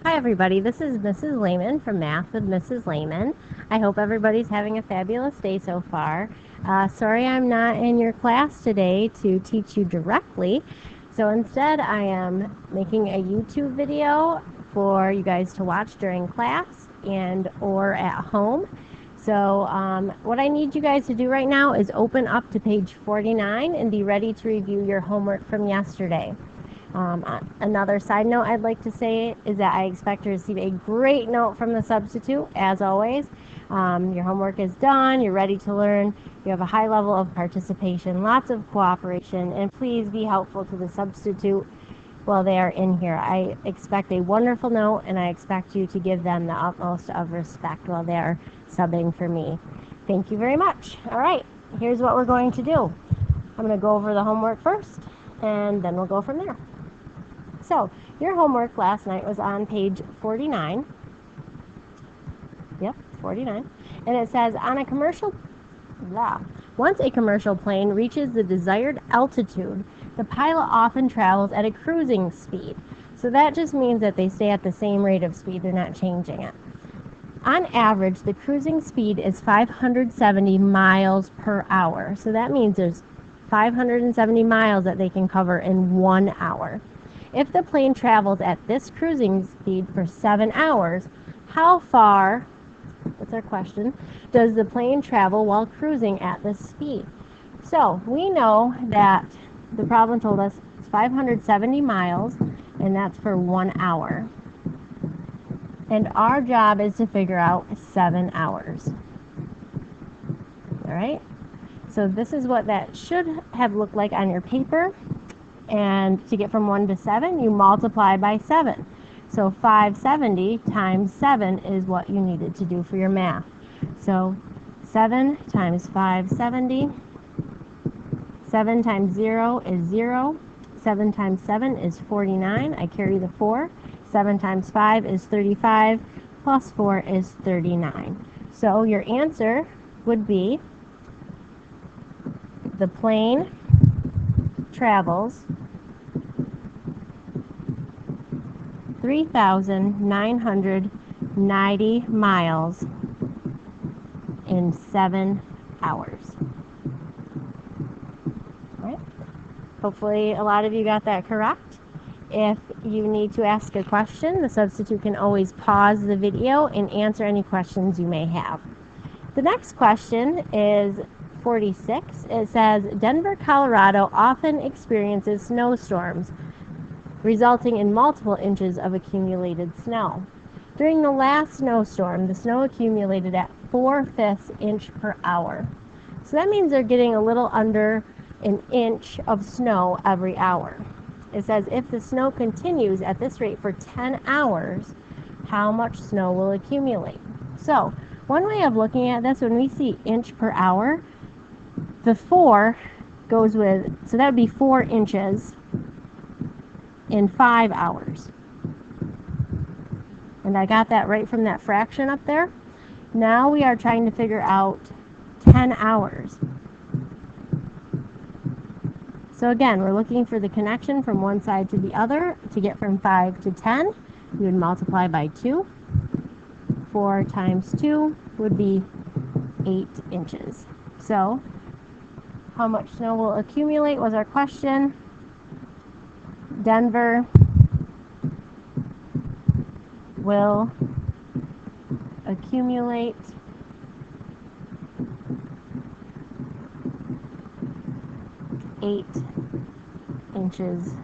Hi everybody, this is Mrs. Lehman from Math with Mrs. Lehman. I hope everybody's having a fabulous day so far. Sorry I'm not in your class today to teach you directly, so instead I am making a YouTube video for you guys to watch during class and or at home. So what I need you guys to do right now is open up to page 49 and be ready to review your homework from yesterday. Another side note I'd like to say is that I expect to receive a great note from the substitute, as always. Your homework is done, you're ready to learn, you have a high level of participation, lots of cooperation, and please be helpful to the substitute while they are in here. I expect a wonderful note, and I expect you to give them the utmost of respect while they are subbing for me. Thank you very much. All right, here's what we're going to do. I'm going to go over the homework first, and then we'll go from there. So, your homework last night was on page 49. Yep, 49. And it says, once a commercial plane reaches the desired altitude, the pilot often travels at a cruising speed. So that just means that they stay at the same rate of speed, they're not changing it. On average, the cruising speed is 570 miles per hour. So that means there's 570 miles that they can cover in 1 hour. If the plane travels at this cruising speed for 7 hours, how far, that's our question, does the plane travel while cruising at this speed? So we know that the problem told us it's 570 miles, and that's for 1 hour. And our job is to figure out 7 hours. All right? So this is what that should have looked like on your paper. And to get from 1 to 7, you multiply by 7. So 570 times 7 is what you needed to do for your math. So 7 times 570. 7 times 0 is 0. 7 times 7 is 49. I carry the 4. 7 times 5 is 35. Plus 4 is 39. So your answer would be the plane travels 3,990 miles in 7 hours. All right. Hopefully a lot of you got that correct. If you need to ask a question, the substitute can always pause the video and answer any questions you may have. The next question is 46. It says, Denver, Colorado often experiences snowstorms, resulting in multiple inches of accumulated snow. During the last snowstorm, the snow accumulated at 4/5 inch per hour. So that means they're getting a little under an inch of snow every hour. It says if the snow continues at this rate for 10 hours, how much snow will accumulate? So one way of looking at this, when we see inch per hour, the 4 goes with, so that would be 4 inches in 5 hours. And I got that right from that fraction up there. Now we are trying to figure out 10 hours. So again, we're looking for the connection from one side to the other. To get from 5 to 10, we would multiply by 2. 4 times 2 would be 8 inches. So how much snow will accumulate was our question. Denver will accumulate 8 inches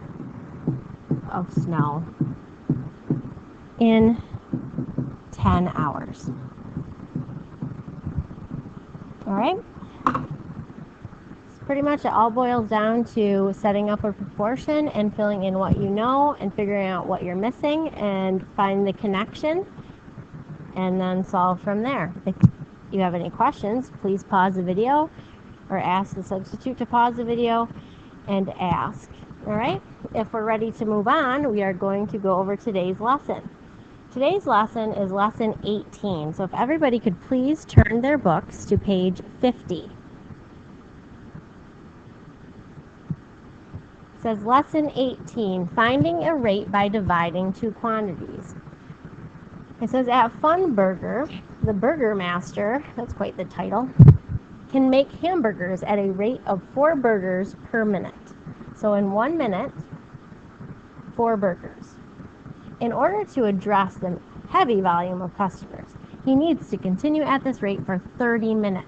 of snow in 10 hours. All right? Pretty much it all boils down to setting up a proportion and filling in what you know and figuring out what you're missing and find the connection and then solve from there. If you have any questions, please pause the video or ask the substitute to pause the video and ask. All right? If we're ready to move on, we are going to go over today's lesson. Today's lesson is lesson 18. So if everybody could please turn their books to page 50. It says lesson 18, finding a rate by dividing two quantities. It says at Fun Burger, the Burger Master, that's quite the title, can make hamburgers at a rate of 4 burgers per minute. So in 1 minute, 4 burgers. In order to address the heavy volume of customers, he needs to continue at this rate for 30 minutes.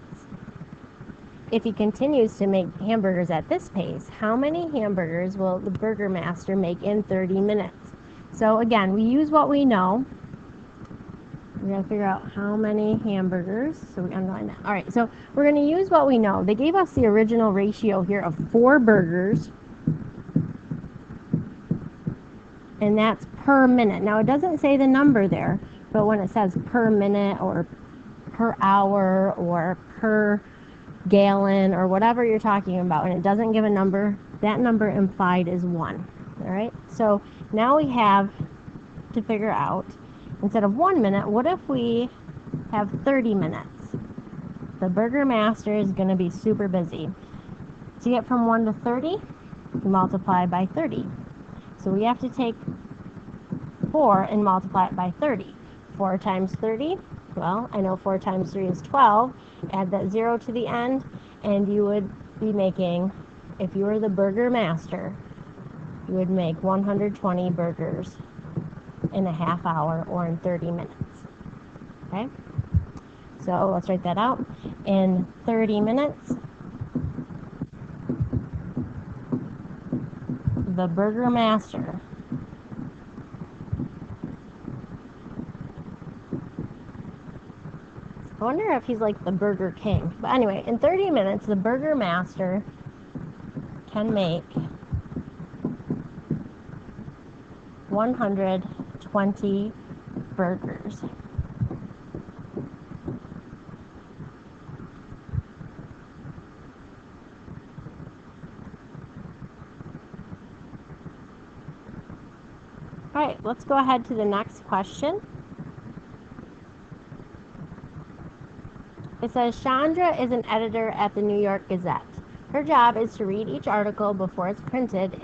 If he continues to make hamburgers at this pace, how many hamburgers will the Burger Master make in 30 minutes? So again, we use what we know. We're going to figure out how many hamburgers. So we underline that. All right, so we're going to use what we know. They gave us the original ratio here of 4 burgers. And that's per minute. Now, it doesn't say the number there, but when it says per minute or per hour or per gallon or whatever you're talking about, and it doesn't give a number, that number implied is 1. All right, so now we have to figure out, instead of 1 minute, what if we have 30 minutes? The Burger Master is going to be super busy. To get from 1 to 30, we multiply by 30. So we have to take 4 and multiply it by 30. 4 times 30, well, I know 4 times 3 is 12. Add that 0 to the end, and you would be making, if you were the Burger Master, you would make 120 burgers in a half hour or in 30 minutes. Okay? So let's write that out. In 30 minutes, the Burger Master I wonder if he's like the Burger King. But anyway, in 30 minutes, the Burger Master can make 120 burgers. All right, let's go ahead to the next question. It says, Chandra is an editor at the New York Gazette. Her job is to read each article before it's printed.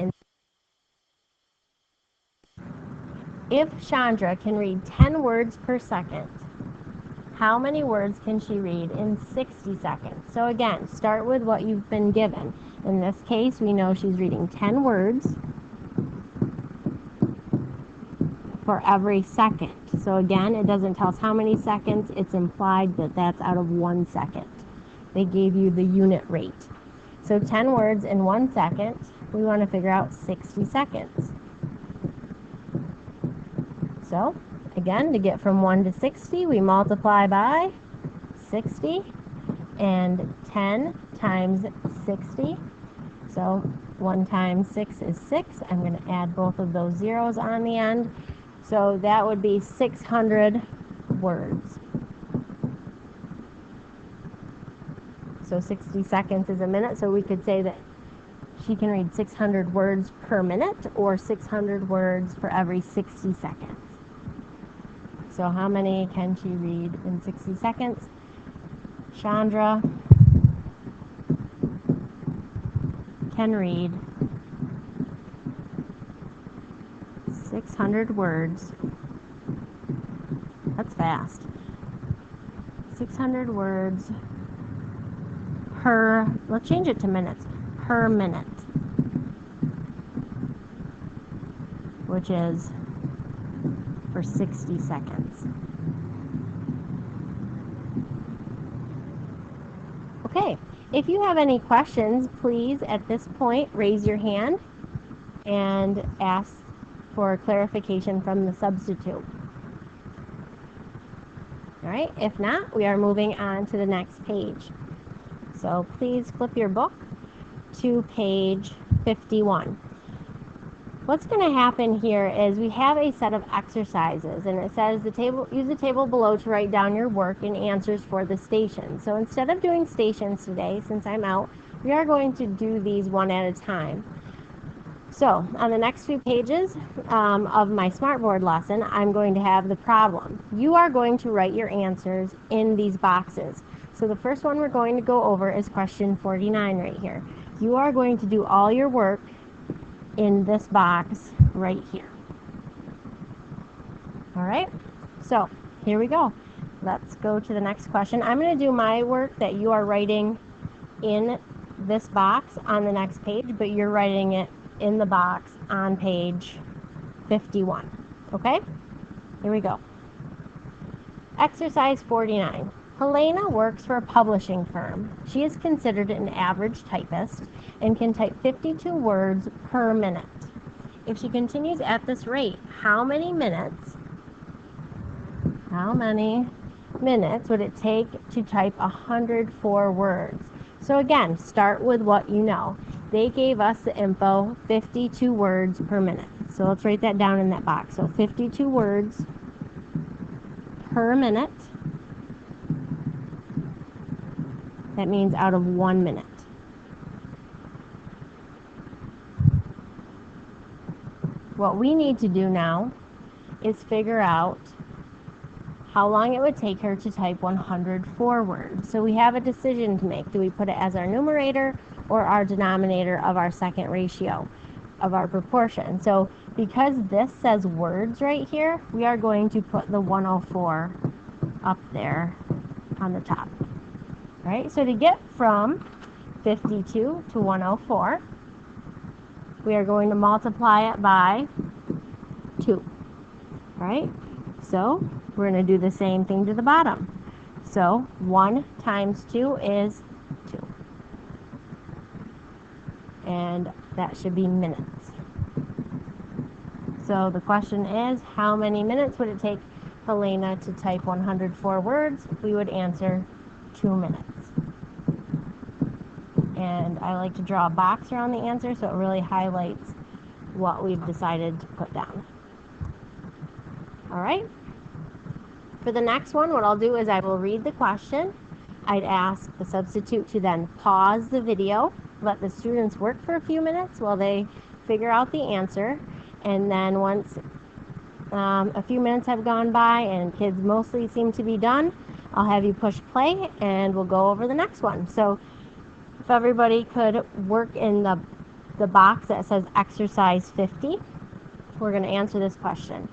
If Chandra can read 10 words per second, how many words can she read in 60 seconds? So again, start with what you've been given. In this case, we know she's reading 10 words for every second. So again, it doesn't tell us how many seconds. It's implied that that's out of 1 second. They gave you the unit rate. So 10 words in 1 second, we want to figure out 60 seconds. So again, to get from 1 to 60, we multiply by 60, and 10 times 60. So 1 times 6 is 6. I'm going to add both of those zeros on the end. So that would be 600 words. So 60 seconds is a minute, so we could say that she can read 600 words per minute or 600 words for every 60 seconds. So how many can she read in 60 seconds? Chandra can read 600 words. That's fast. 600 words per, let's change it to minutes, per minute, which is for 60 seconds. Okay, if you have any questions, please at this point raise your hand and ask for clarification from the substitute. All right, if not, we are moving on to the next page. So please flip your book to page 51. What's going to happen here is we have a set of exercises, and it says use the table below to write down your work and answers for the stations. So instead of doing stations today, since I'm out, we are going to do these one at a time. So on the next few pages of my Smartboard lesson, I'm going to have the problem. You are going to write your answers in these boxes. So the first one we're going to go over is question 49 right here. You are going to do all your work in this box right here. All right, So here we go. Let's go to the next question. I'm going to do my work that you are writing in this box on the next page, but you're writing it in the box on page 51. Okay? Here we go. Exercise 49. Helena works for a publishing firm. She is considered an average typist and can type 52 words per minute. If she continues at this rate, how many minutes would it take to type 104 words? So again, start with what you know. They gave us the info, 52 words per minute. So let's write that down in that box. So 52 words per minute. That means out of 1 minute. What we need to do now is figure out how long it would take her to type 104 words. So we have a decision to make. Do we put it as our numerator or our denominator of our second ratio of our proportion? So because this says words right here, we are going to put the 104 up there on the top. Right? So to get from 52 to 104, we are going to multiply it by 2. Right? So we're going to do the same thing to the bottom. So 1 times 2 is 2. And that should be minutes. So the question is, how many minutes would it take Helena to type 104 words? We would answer 2 minutes. And I like to draw a box around the answer so it really highlights what we've decided to put down. All right? For the next one, what I'll do is I will read the question. I'd ask the substitute to then pause the video, let the students work for a few minutes while they figure out the answer, and then once a few minutes have gone by and kids mostly seem to be done, I'll have you push play and we'll go over the next one. So if everybody could work in the box that says exercise 50, we're going to answer this question.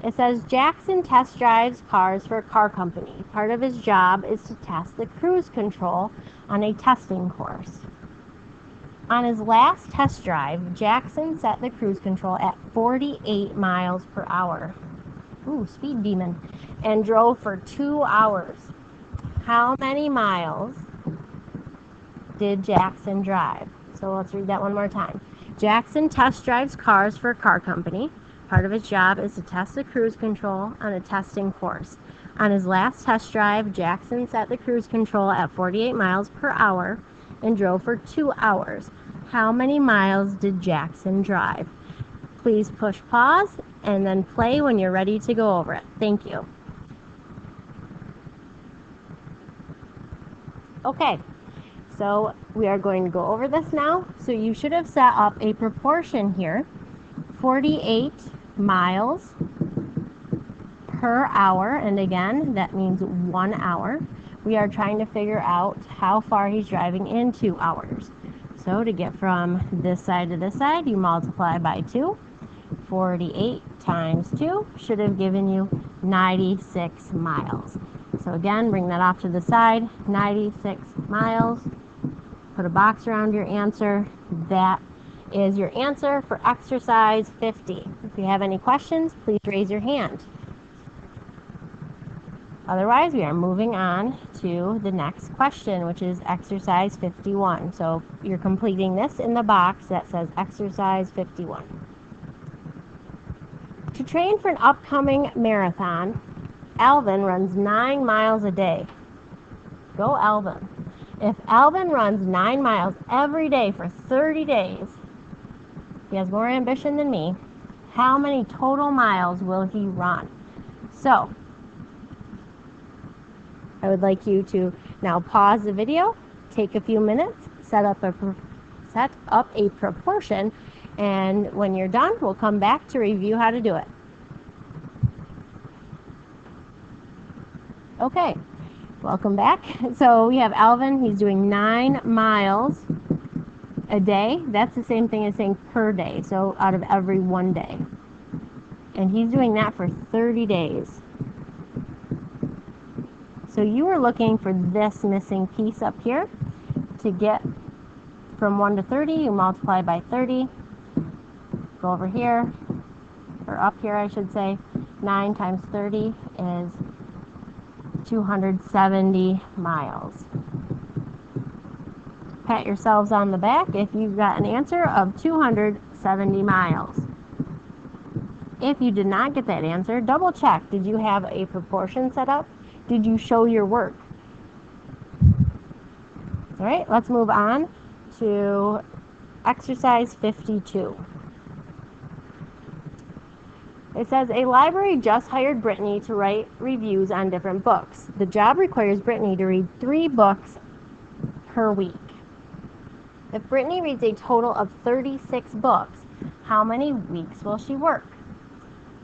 It says, Jackson test drives cars for a car company. Part of his job is to test the cruise control on a testing course. On his last test drive, Jackson set the cruise control at 48 miles per hour. Ooh, speed demon. And drove for 2 hours. How many miles did Jackson drive? So let's read that one more time. Jackson test drives cars for a car company. Part of his job is to test the cruise control on a testing course. On his last test drive, Jackson set the cruise control at 48 miles per hour and drove for 2 hours. How many miles did Jackson drive? Please push pause and then play when you're ready to go over it. Thank you. Okay, so we are going to go over this now. So you should have set up a proportion here. 48 miles per hour, and again, that means 1 hour. We are trying to figure out how far he's driving in 2 hours. So to get from this side to this side, you multiply by 2. 48 times 2 should have given you 96 miles. So again, bring that off to the side, 96 miles. Put a box around your answer. That is your answer for exercise 50. If you have any questions, please raise your hand. Otherwise, we are moving on to the next question, which is exercise 51. So you're completing this in the box that says exercise 51. To train for an upcoming marathon, Alvin runs 9 miles a day. Go Alvin. If Alvin runs 9 miles every day for 30 days, he has more ambition than me, how many total miles will he run? So, I would like you to now pause the video, take a few minutes, set up a proportion, and when you're done, we'll come back to review how to do it. Okay, welcome back. So we have Alvin, he's doing 9 miles a day. That's the same thing as saying per day, so out of every 1 day. And he's doing that for 30 days. So you were looking for this missing piece up here. To get from 1 to 30, you multiply by 30. Go over here, or up here I should say. 9 times 30 is 270 miles. Pat yourselves on the back if you've got an answer of 270 miles. If you did not get that answer, double check. Did you have a proportion set up? Did you show your work? All right, let's move on to exercise 52. It says, a library just hired Brittany to write reviews on different books. The job requires Brittany to read 3 books per week. If Brittany reads a total of 36 books, how many weeks will she work?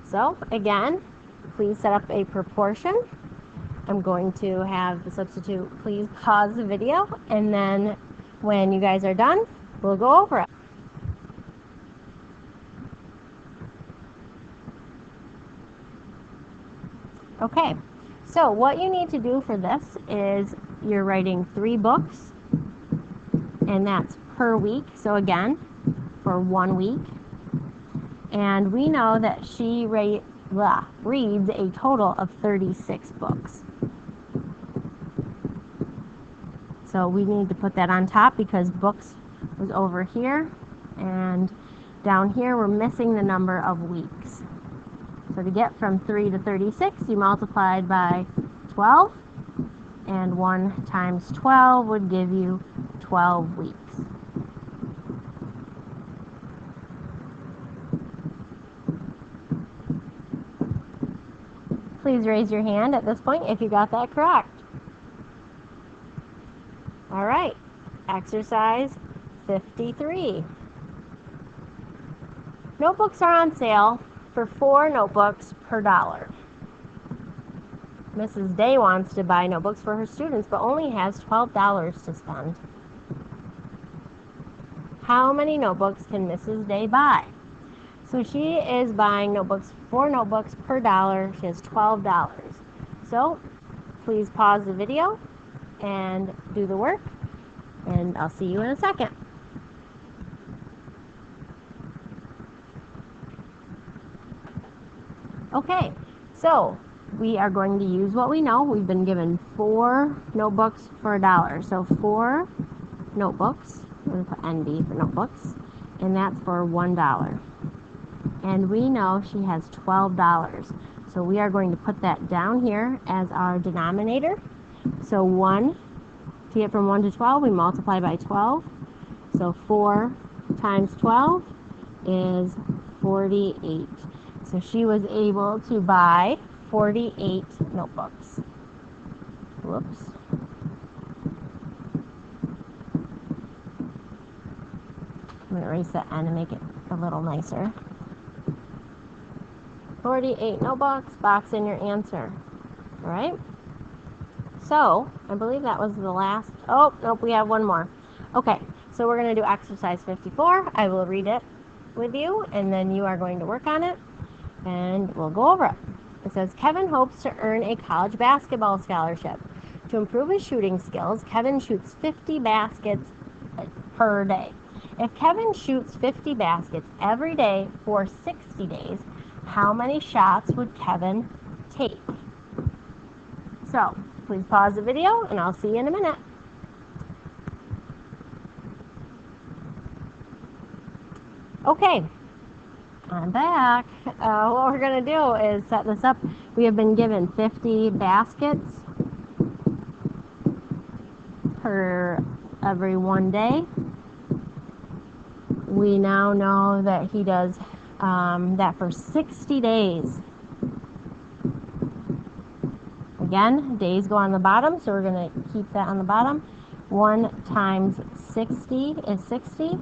So, again, please set up a proportion. I'm going to have the substitute please pause the video, and then when you guys are done, we'll go over it. Okay, so what you need to do for this is you're writing 3 books, and that's per week. So again, for 1 week. And we know that she reads a total of 36 books. So we need to put that on top because books was over here, and down here we're missing the number of weeks. So to get from 3 to 36, you multiplied by 12, and 1 times 12 would give you 12 weeks. Please raise your hand at this point if you got that correct. All right, exercise 53. Notebooks are on sale for 4 notebooks per $1. Mrs. Day wants to buy notebooks for her students, but only has $12 to spend. How many notebooks can Mrs. Day buy? So she is buying 4 notebooks per $1. She has $12. So please pause the video and do the work, and I'll see you in a second. Okay, so we are going to use what we know. We've been given 4 notebooks for $1. So 4 notebooks, we're going to put NB for notebooks, and that's for $1. And we know she has $12. So we are going to put that down here as our denominator. So 1, to get from 1 to 12, we multiply by 12. So 4 times 12 is 48. So she was able to buy 48 notebooks. Whoops. I'm going to erase that N and make it a little nicer. 48 notebooks, box in your answer. All right? So, I believe that was the last. Oh, nope, we have one more. Okay, so we're going to do exercise 54. I will read it with you, and then you are going to work on it, and we'll go over it. It says, Kevin hopes to earn a college basketball scholarship. To improve his shooting skills, Kevin shoots 50 baskets per day. If Kevin shoots 50 baskets every day for 60 days, how many shots would Kevin take? So, please pause the video, and I'll see you in a minute. Okay, I'm back. What we're going to do is set this up. We have been given 50 baskets per every 1 day. We now know that he does that for 60 days. Again, days go on the bottom, so we're going to keep that on the bottom. 1 times 60 is 60.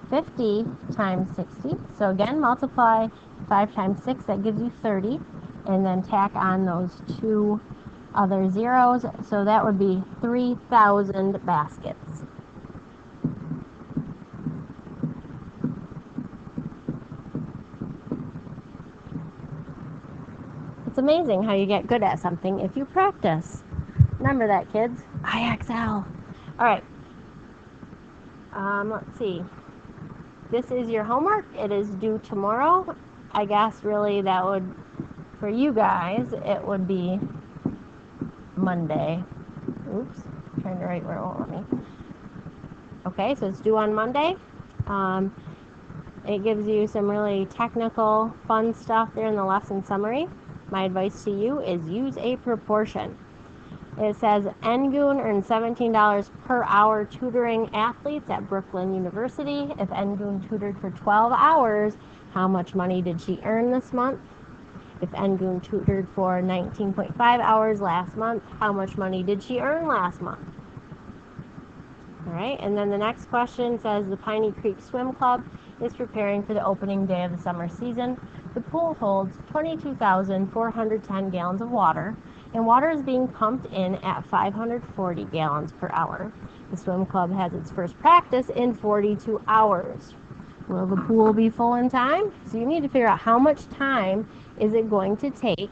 50 times 60. So again, multiply 5 times 6, that gives you 30. And then tack on those 2 other zeros. So that would be 3,000 baskets. It's amazing how you get good at something if you practice. Remember that, kids. IXL. All right. Let's see. This is your homework. It is due tomorrow. I guess really that would, for you guys, it would be Monday. Oops. Trying to write where it won't let me. Okay, so it's due on Monday. It gives you some really technical, fun stuff there in the lesson summary. My advice to you is use a proportion. It says Ngun earned $17 per hour tutoring athletes at Brooklyn University. If Ngun tutored for 12 hours, how much money did she earn this month? If Ngun tutored for 19.5 hours last month, how much money did she earn last month? All right, and then the next question says the Piney Creek Swim Club is preparing for the opening day of the summer season. The pool holds 22,410 gallons of water, and water is being pumped in at 540 gallons per hour. The swim club has its first practice in 42 hours. Will the pool be full in time? So you need to figure out how much time is it going to take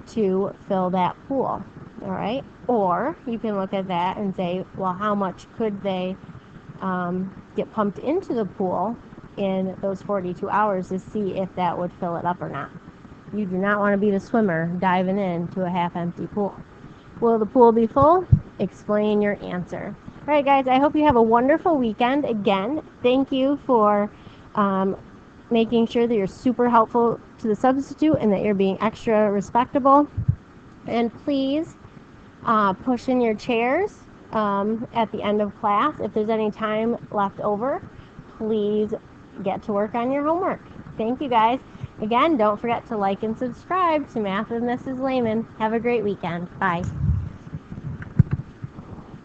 to fill that pool. All right, or you can look at that and say, well, how much could they get pumped into the pool in those 42 hours to see if that would fill it up or not. You do not want to be the swimmer diving into a half-empty pool. Will the pool be full? Explain your answer. All right, guys, I hope you have a wonderful weekend. Again, thank you for making sure that you're super helpful to the substitute and that you're being extra respectable. And please push in your chairs at the end of class. If there's any time left over, please get to work on your homework. Thank you, guys. Again, don't forget to like and subscribe to Math with Mrs. Lehman. Have a great weekend. Bye.